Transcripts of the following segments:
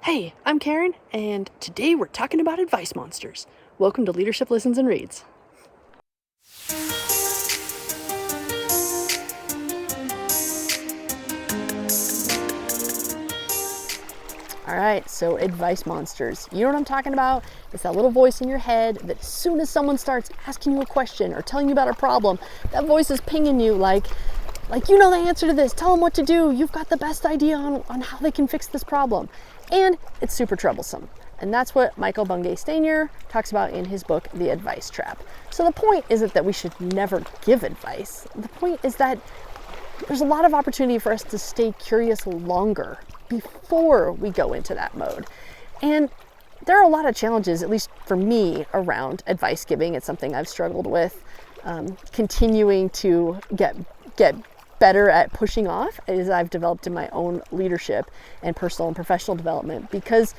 Hey, I'm Karen, and today we're talking about advice monsters. Welcome to Leadership Listens and Reads. All right, so advice monsters. You know what I'm talking about? It's that little voice in your head that as soon as someone starts asking you a question or telling you about a problem, that voice is pinging you like you know the answer to this. Tell them what to do. You've got the best idea on how they can fix this problem. And it's super troublesome. And that's what Michael Bungay Stanier talks about in his book, The Advice Trap. So the point isn't that we should never give advice. The point is that there's a lot of opportunity for us to stay curious longer before we go into that mode. And there are a lot of challenges, at least for me, around advice giving. It's something I've struggled with, continuing to get better at pushing off as I've developed in my own leadership and personal and professional development. Because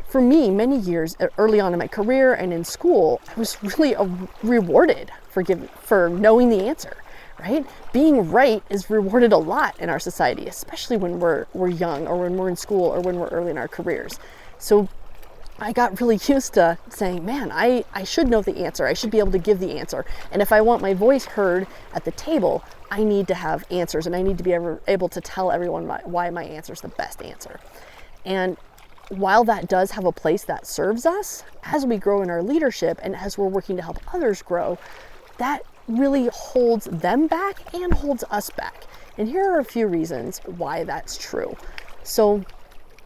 for me, many years early on in my career and in school, I was really rewarded for knowing the answer, right? Being right is rewarded a lot in our society, especially when we're young or when we're in school or when we're early in our careers. So I got really used to saying, man, I should know the answer. I should be able to give the answer. And if I want my voice heard at the table, I need to have answers, and I need to be able to tell everyone why my answer is the best answer. And while that does have a place that serves us, as we grow in our leadership and as we're working to help others grow, that really holds them back and holds us back. And here are a few reasons why that's true. So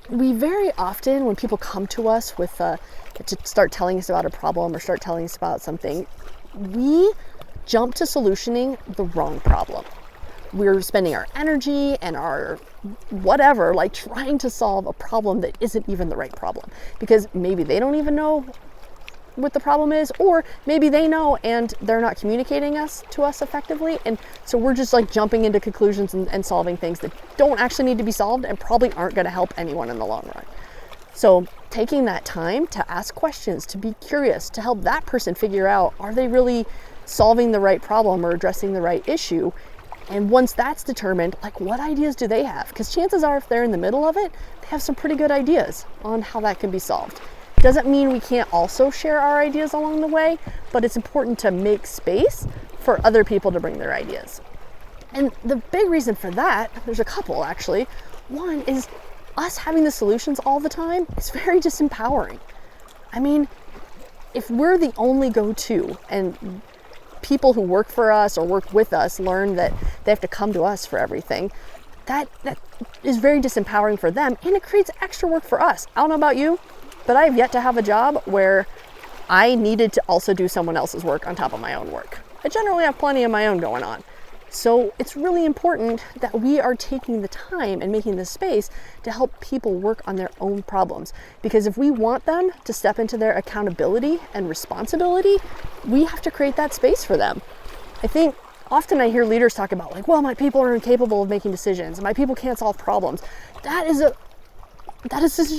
we very often, when people come to us to start telling us about a problem or start telling us about something, we jump to solutioning the wrong problem. We're spending our energy and our whatever, trying to solve a problem that isn't even the right problem, because maybe they don't even know what the problem is, or maybe they know and they're not communicating to us effectively, and so we're just jumping into conclusions and solving things that don't actually need to be solved and probably aren't going to help anyone in the long run. So taking that time to ask questions, to be curious, to help that person figure out, are they really solving the right problem or addressing the right issue? And once that's determined, what ideas do they have? Because chances are, if they're in the middle of it, they have some pretty good ideas on how that can be solved. Doesn't mean we can't also share our ideas along the way, but it's important to make space for other people to bring their ideas. And the big reason for that, there's a couple actually. One is us having the solutions all the time is very disempowering. I mean, if we're the only go-to and people who work for us or work with us learn that they have to come to us for everything, that is very disempowering for them, and it creates extra work for us. I don't know about you, but I have yet to have a job where I needed to also do someone else's work on top of my own work. I generally have plenty of my own going on. So it's really important that we are taking the time and making the space to help people work on their own problems. Because if we want them to step into their accountability and responsibility, we have to create that space for them. I think often I hear leaders talk about my people are incapable of making decisions. My people can't solve problems. That is a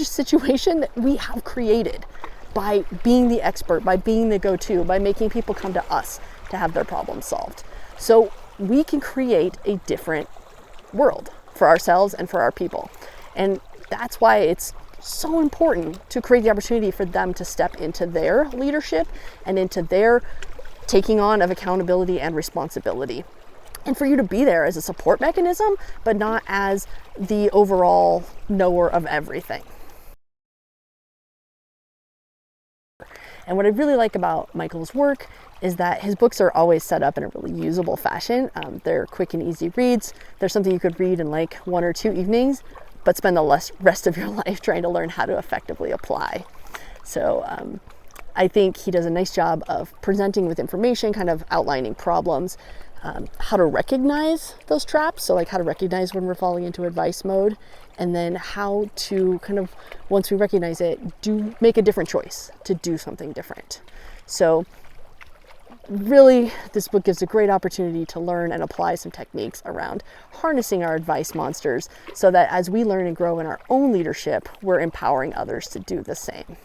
situation that we have created by being the expert, by being the go-to, by making people come to us to have their problems solved. So we can create a different world for ourselves and for our people. And that's why it's so important to create the opportunity for them to step into their leadership and into their taking on of accountability and responsibility. And for you to be there as a support mechanism, but not as the overall knower of everything. And what I really like about Michael's work is that his books are always set up in a really usable fashion. They're quick and easy reads. They're something you could read in 1 or 2 evenings, but spend the rest of your life trying to learn how to effectively apply. So I think he does a nice job of presenting with information, kind of outlining problems, how to recognize those traps. So how to recognize when we're falling into advice mode, and then how to once we recognize it, make a different choice to do something different. So really, this book gives a great opportunity to learn and apply some techniques around harnessing our advice monsters so that as we learn and grow in our own leadership, we're empowering others to do the same.